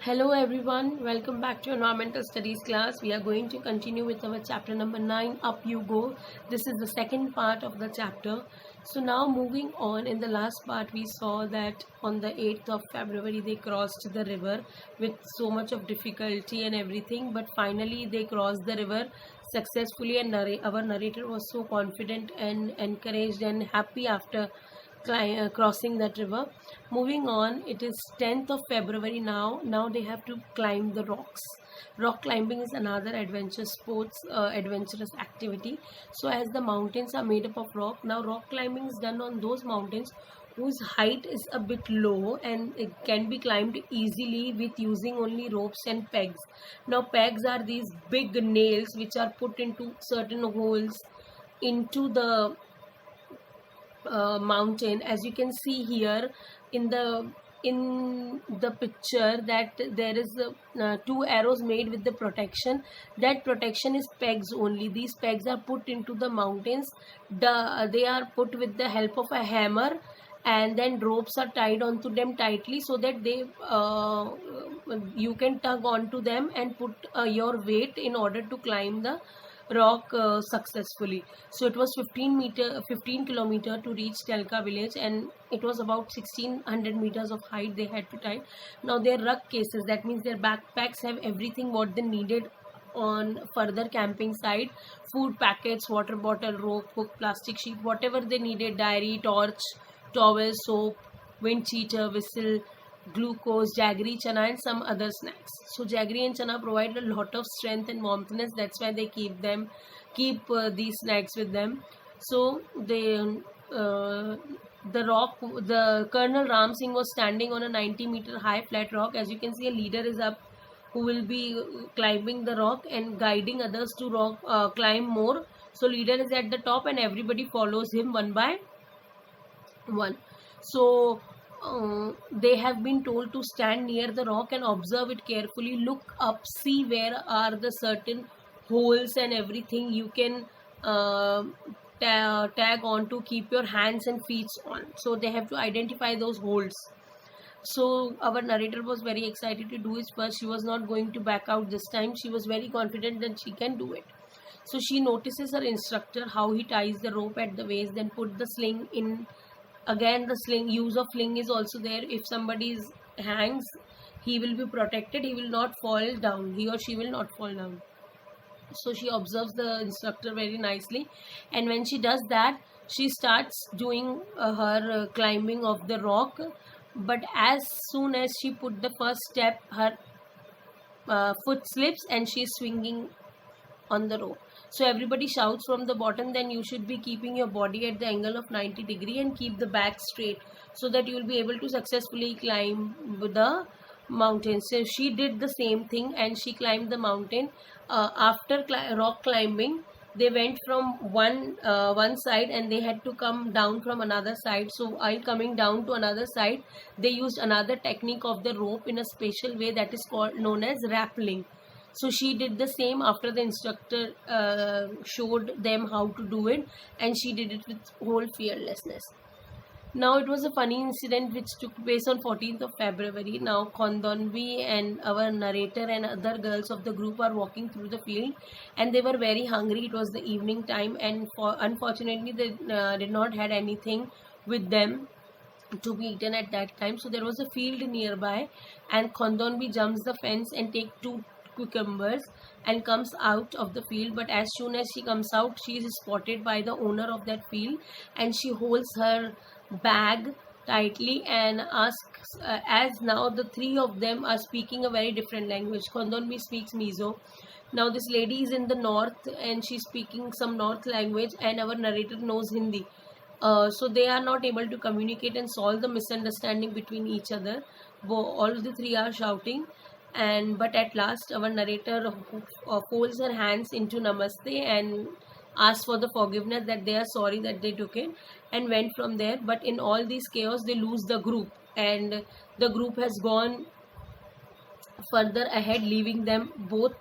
Hello everyone, welcome back to environmental studies class. We are going to continue with our chapter number 9, Up You Go. This is the second part of the chapter. So now moving on, in the last part we saw that on the 8th of February they crossed the river with so much of difficulty and everything, but finally they crossed the river successfully, and our narrator was so confident and encouraged and happy after crossing that river. Moving on, it is 10th of February now. Now they have to climb the rocks. Rock climbing is another adventurous activity. So as the mountains are made up of rock, now rock climbing is done on those mountains whose height is a bit low and it can be climbed easily with using only ropes and pegs. Now pegs are these big nails which are put into certain holes into the mountain. As you can see here in the picture, that there is two arrows made with the protection. That protection is pegs only. These pegs are put into the mountains. They are put with the help of a hammer, and then ropes are tied onto them tightly so that you can tug onto them and put your weight in order to climb the rock successfully. So it was 15 kilometer to reach Telka village, and it was about 1600 meters of height they had to tie. Now their ruck cases, that means their backpacks, have everything what they needed on further camping site: food packets, water bottle, rope, hook, plastic sheet, whatever they needed, diary, torch, towel, soap, wind cheater, whistle, glucose, jaggery, chana, and some other snacks. So jaggery and chana provide a lot of strength and warmthness. That's why they keep these snacks with them. So the Colonel Ram Singh was standing on a 90-meter high flat rock. As you can see, a leader is up who will be climbing the rock and guiding others to climb more. So leader is at the top and everybody follows him one by one. So they have been told to stand near the rock and observe it carefully, look up, see where are the certain holes and everything you can tag on to keep your hands and feet on. So they have to identify those holes. So our narrator was very excited to do it first. She was not going to back out this time. She was very confident that she can do it. So she notices her instructor how he ties the rope at the waist, then put the sling in. Again, the use of sling is also there. If somebody hangs, he will be protected. He will not fall down. He or she will not fall down. So she observes the instructor very nicely, and when she does that, she starts doing her climbing of the rock. But as soon as she put the first step, her foot slips and she is swinging on the rope. So everybody shouts from the bottom, then you should be keeping your body at the angle of 90 degree and keep the back straight so that you will be able to successfully climb the mountain. So she did the same thing and she climbed the mountain. After rock climbing, they went from one side and they had to come down from another side. So while coming down to another side, they used another technique of the rope in a special way that is known as rappelling. So she did the same after the instructor showed them how to do it, and she did it with whole fearlessness. Now it was a funny incident which took place on 14th of February. Now Khondonvi and our narrator and other girls of the group are walking through the field, and they were very hungry. It was the evening time, and unfortunately they did not had anything with them to be eaten at that time. So there was a field nearby, and Khondonvi jumps the fence and take two cucumbers and comes out of the field. But as soon as she comes out, she is spotted by the owner of that field, and she holds her bag tightly and asks, as now the three of them are speaking a very different language. Khondonvi speaks Mizo. Now this lady is in the north and she's speaking some north language, and our narrator knows Hindi. So they are not able to communicate and solve the misunderstanding between each other. All the three are shouting, but at last our narrator folds her hands into namaste and asks for the forgiveness, that they are sorry that they took it, and went from there. But in all this chaos, they lose the group, and the group has gone further ahead, leaving them both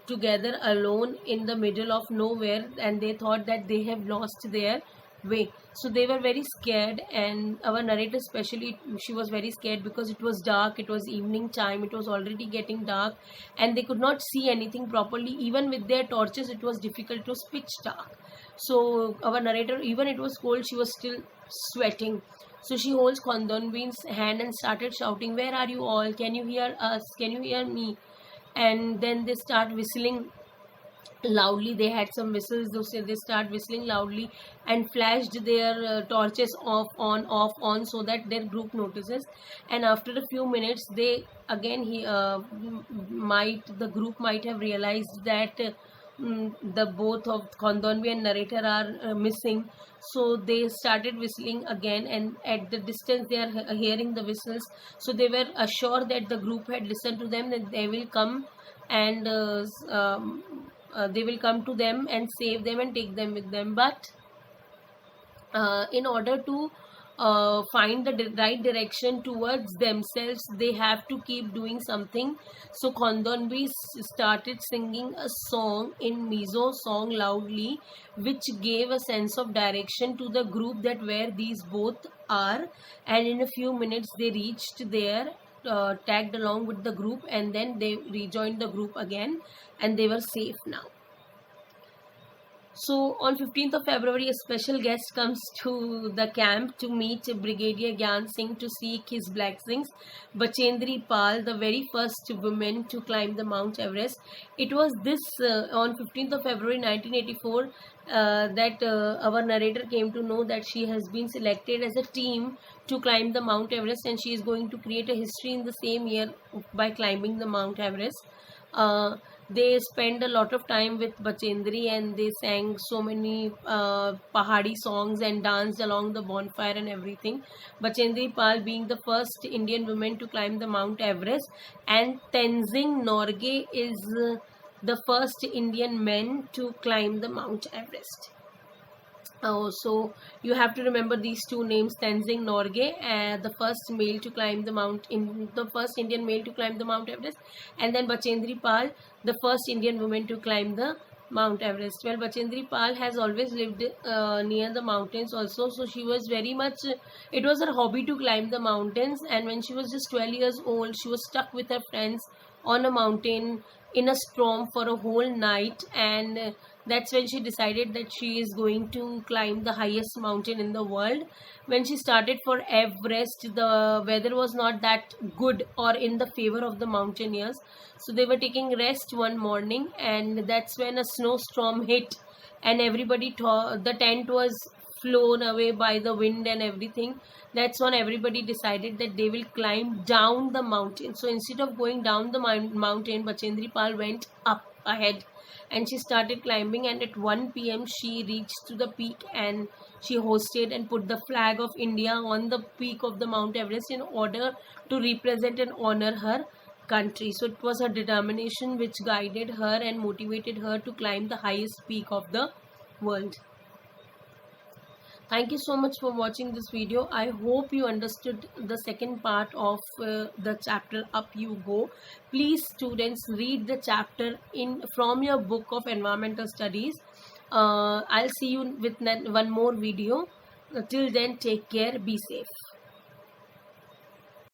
together alone in the middle of nowhere, and they thought that they have lost their way. So they were very scared, and our narrator especially, she was very scared because it was dark, it was evening time, it was already getting dark, and they could not see anything properly. Even with their torches, it was difficult, it was pitch dark. So our narrator, even it was cold, she was still sweating. So she holds Khandonbin's hand and started shouting, "Where are you all? Can you hear us? Can you hear me?" And then they start whistling loudly. They had some whistles, they start whistling loudly and flashed their torches off on so that their group notices. And after a few minutes, they again the group might have realized that the both of Khandonbi and narrator are missing. So they started whistling again, and at the distance they are hearing the whistles. So they were assured that the group had listened to them, that they will come and they will come to them and save them and take them with them. But in order to find the right direction towards themselves, they have to keep doing something. So Khandonbi started singing a song in Mizo song loudly, which gave a sense of direction to the group that where these both are. And in a few minutes they reached there, tagged along with the group, and then they rejoined the group again, and they were safe now. So on 15th of February, a special guest comes to the camp to meet Brigadier Gyan Singh to seek his blessings. Bachendri Pal, the very first woman to climb the Mount Everest. It was this on 15th of February 1984 that our narrator came to know that she has been selected as a team to climb the Mount Everest, and she is going to create a history in the same year by climbing the Mount Everest. They spent a lot of time with Bachendri, and they sang so many Pahadi songs and danced along the bonfire and everything. Bachendri Pal being the first Indian woman to climb the Mount Everest, and Tenzing Norgay is the first Indian man to climb the Mount Everest. So you have to remember these two names: Tenzing Norgay, the first male to climb the first Indian male to climb the Mount Everest, and then Bachendri Pal, the first Indian woman to climb the Mount Everest. Well, Bachendri Pal has always lived near the mountains also, so she was very much, it was her hobby to climb the mountains. And when she was just 12 years old, she was stuck with her friends on a mountain in a storm for a whole night, and that's when she decided that she is going to climb the highest mountain in the world. When she started for Everest, the weather was not that good or in the favor of the mountaineers, so they were taking rest one morning, and that's when a snowstorm hit, and everybody thought the tent was flown away by the wind and everything. That's when everybody decided that they will climb down the mountain. So instead of going down the mountain, Bachendri Pal went up ahead, and she started climbing, and at 1 p.m. she reached to the peak, and she hosted and put the flag of India on the peak of the Mount Everest in order to represent and honor her country. So it was her determination which guided her and motivated her to climb the highest peak of the world. Thank you so much for watching this video. I hope you understood the second part of the chapter Up You Go. Please students, read the chapter from your book of environmental studies. I'll see you with one more video. Till then, take care, be safe.